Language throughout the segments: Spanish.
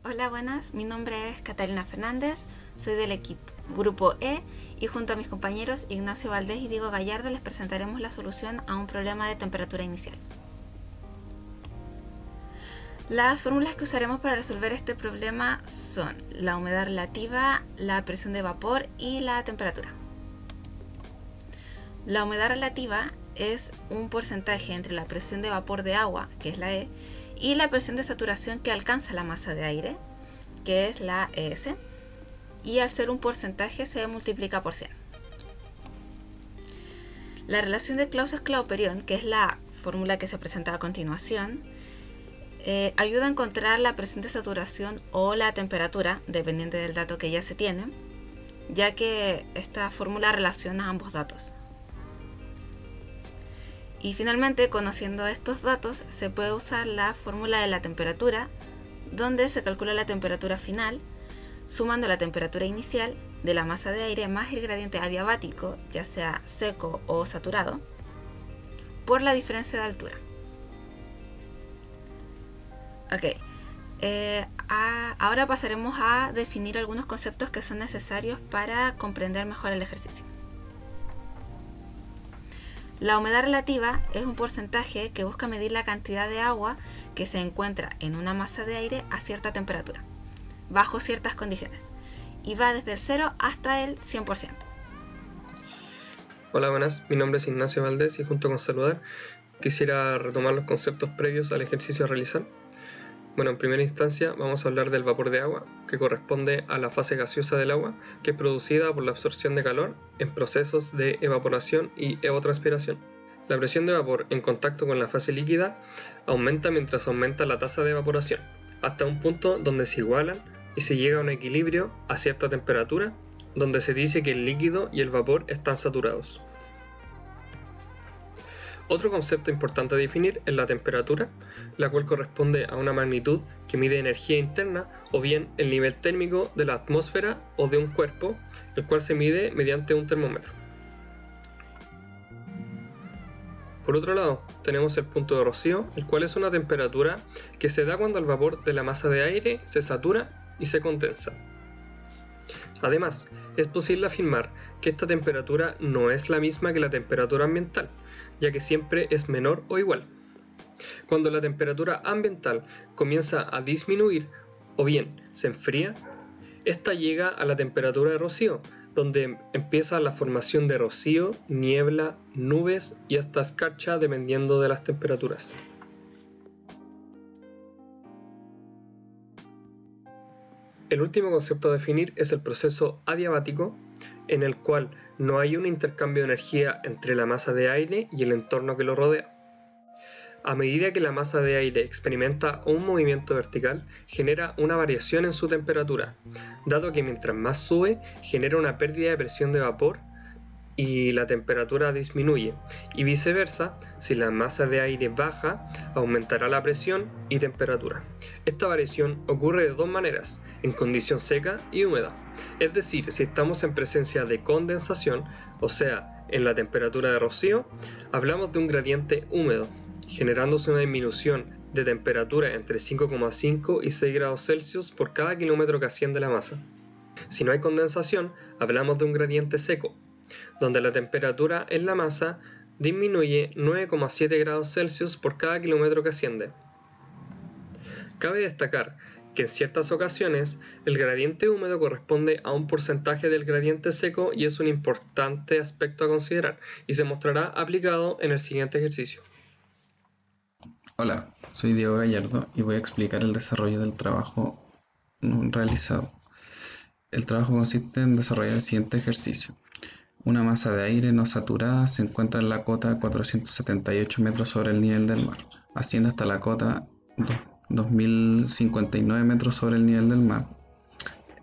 Hola, buenas. Mi nombre es Catalina Fernández, soy del equipo Grupo E y junto a mis compañeros Ignacio Valdés y Diego Gallardo les presentaremos la solución a un problema de temperatura inicial. Las fórmulas que usaremos para resolver este problema son la humedad relativa, la presión de vapor y la temperatura. La humedad relativa es un porcentaje entre la presión de vapor de agua, que es la E, y la presión de saturación que alcanza la masa de aire, que es la ES, y al ser un porcentaje se multiplica por 100. La relación de Clausius-Clapeyron, que es la fórmula que se presenta a continuación, ayuda a encontrar la presión de saturación o la temperatura, dependiente del dato que ya se tiene, ya que esta fórmula relaciona ambos datos. Y finalmente, conociendo estos datos, se puede usar la fórmula de la temperatura, donde se calcula la temperatura final, sumando la temperatura inicial de la masa de aire más el gradiente adiabático, ya sea seco o saturado, por la diferencia de altura. Ahora pasaremos a definir algunos conceptos que son necesarios para comprender mejor el ejercicio. La humedad relativa es un porcentaje que busca medir la cantidad de agua que se encuentra en una masa de aire a cierta temperatura, bajo ciertas condiciones, y va desde el 0 hasta el 100%. Hola, buenas. Mi nombre es Ignacio Valdés y junto con saludar quisiera retomar los conceptos previos al ejercicio a realizar. Bueno, en primera instancia vamos a hablar del vapor de agua, que corresponde a la fase gaseosa del agua, que es producida por la absorción de calor en procesos de evaporación y evapotranspiración. La presión de vapor en contacto con la fase líquida aumenta mientras aumenta la tasa de evaporación, hasta un punto donde se igualan y se llega a un equilibrio a cierta temperatura, donde se dice que el líquido y el vapor están saturados. Otro concepto importante a definir es la temperatura, la cual corresponde a una magnitud que mide energía interna o bien el nivel térmico de la atmósfera o de un cuerpo, el cual se mide mediante un termómetro. Por otro lado, tenemos el punto de rocío, el cual es una temperatura que se da cuando el vapor de la masa de aire se satura y se condensa. Además, es posible afirmar que esta temperatura no es la misma que la temperatura ambiental, ya que siempre es menor o igual. Cuando la temperatura ambiental comienza a disminuir o bien se enfría, esta llega a la temperatura de rocío, donde empieza la formación de rocío, niebla, nubes y hasta escarcha dependiendo de las temperaturas. El último concepto a definir es el proceso adiabático, en el cual no hay un intercambio de energía entre la masa de aire y el entorno que lo rodea. A medida que la masa de aire experimenta un movimiento vertical, genera una variación en su temperatura, dado que mientras más sube, genera una pérdida de presión de vapor y la temperatura disminuye, y viceversa, si la masa de aire baja, aumentará la presión y temperatura. Esta variación ocurre de dos maneras, en condición seca y húmeda, es decir, si estamos en presencia de condensación, o sea, en la temperatura de rocío, hablamos de un gradiente húmedo, generándose una disminución de temperatura entre 5,5 y 6 grados Celsius por cada kilómetro que asciende la masa. Si no hay condensación, hablamos de un gradiente seco, donde la temperatura en la masa disminuye 9,7 grados Celsius por cada kilómetro que asciende. Cabe destacar que en ciertas ocasiones el gradiente húmedo corresponde a un porcentaje del gradiente seco y es un importante aspecto a considerar y se mostrará aplicado en el siguiente ejercicio. Hola, soy Diego Gallardo y voy a explicar el desarrollo del trabajo realizado. El trabajo consiste en desarrollar el siguiente ejercicio. Una masa de aire no saturada se encuentra en la cota 478 metros sobre el nivel del mar, asciende hasta la cota 2059 metros sobre el nivel del mar.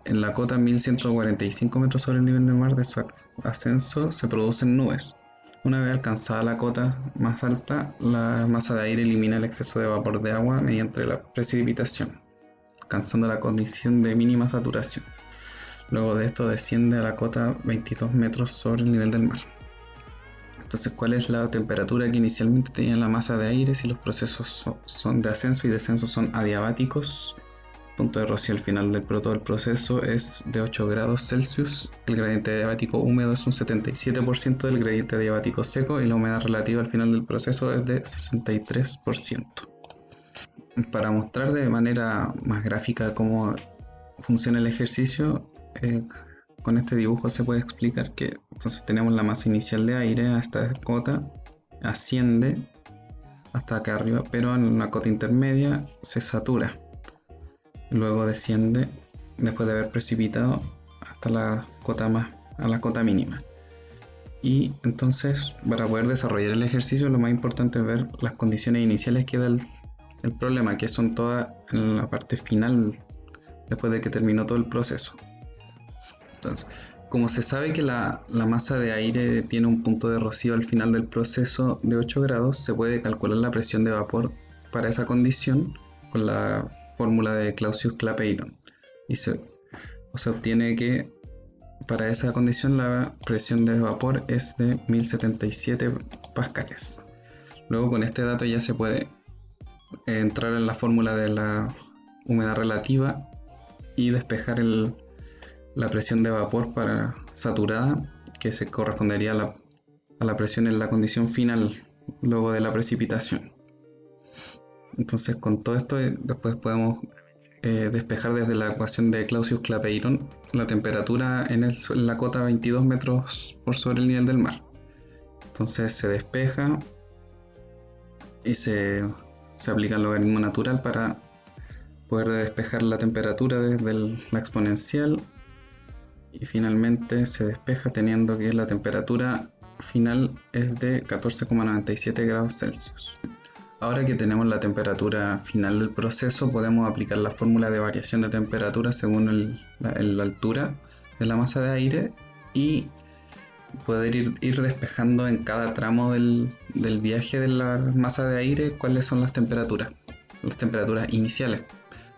En la cota 1145 metros sobre el nivel del mar de su ascenso se producen nubes. Una vez alcanzada la cota más alta, la masa de aire elimina el exceso de vapor de agua mediante la precipitación, alcanzando la condición de mínima saturación. Luego de esto desciende a la cota 22 metros sobre el nivel del mar. Entonces, ¿cuál es la temperatura que inicialmente tenía la masa de aire si los procesos son de ascenso y descenso son adiabáticos? punto de rocío al final todo el proceso es de 8 grados Celsius. El gradiente adiabático húmedo es un 77% del gradiente adiabático seco y la humedad relativa al final del proceso es de 63%. Para mostrar de manera más gráfica cómo funciona el ejercicio, con este dibujo se puede explicar que entonces tenemos la masa inicial de aire a esta cota, asciende hasta acá arriba, pero en una cota intermedia se satura. Luego desciende después de haber precipitado hasta la cota mínima. Y entonces, para poder desarrollar el ejercicio, lo más importante es ver las condiciones iniciales que da el problema, que son todas en la parte final, después de que terminó todo el proceso. Entonces, como se sabe que la masa de aire tiene un punto de rocío al final del proceso de 8 grados, se puede calcular la presión de vapor para esa condición con la fórmula de Clausius-Clapeyron. Y se obtiene que para esa condición la presión de vapor es de 1077 pascales. Luego con este dato ya se puede entrar en la fórmula de la humedad relativa y despejar la presión de vapor para saturada, que se correspondería a la presión en la condición final luego de la precipitación. Entonces con todo esto después podemos despejar desde la ecuación de Clausius-Clapeyron la temperatura en la cota 22 metros por sobre el nivel del mar. Entonces se despeja y se aplica el logaritmo natural para poder despejar la temperatura desde la exponencial, y finalmente se despeja teniendo que la temperatura final es de 14,97 grados Celsius. Ahora que tenemos la temperatura final del proceso, podemos aplicar la fórmula de variación de temperatura según la altura de la masa de aire y poder ir despejando en cada tramo del viaje de la masa de aire cuáles son las temperaturas iniciales.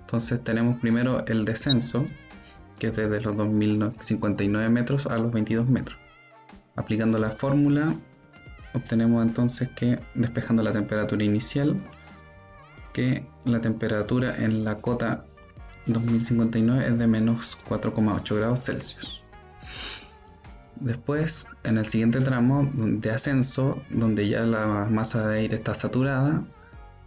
Entonces tenemos primero el descenso, que es desde los 2059 metros a los 22 metros. Aplicando la fórmula, obtenemos entonces que, despejando la temperatura inicial, que la temperatura en la cota 2059 es de menos 4,8 grados Celsius. Después, en el siguiente tramo de ascenso, donde ya la masa de aire está saturada,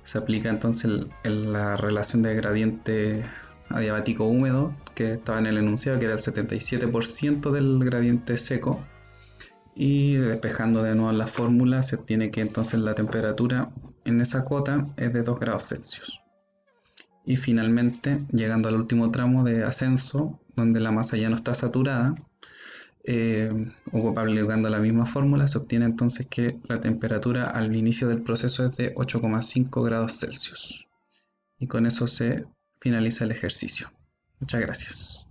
se aplica entonces la relación de gradiente adiabático húmedo que estaba en el enunciado, que era el 77% del gradiente seco, y despejando de nuevo la fórmula se obtiene que entonces la temperatura en esa cota es de 2 grados Celsius. Y finalmente, llegando al último tramo de ascenso, donde la masa ya no está saturada, aplicando la misma fórmula, se obtiene entonces que la temperatura al inicio del proceso es de 8,5 grados Celsius. Y con eso se finaliza el ejercicio. Muchas gracias.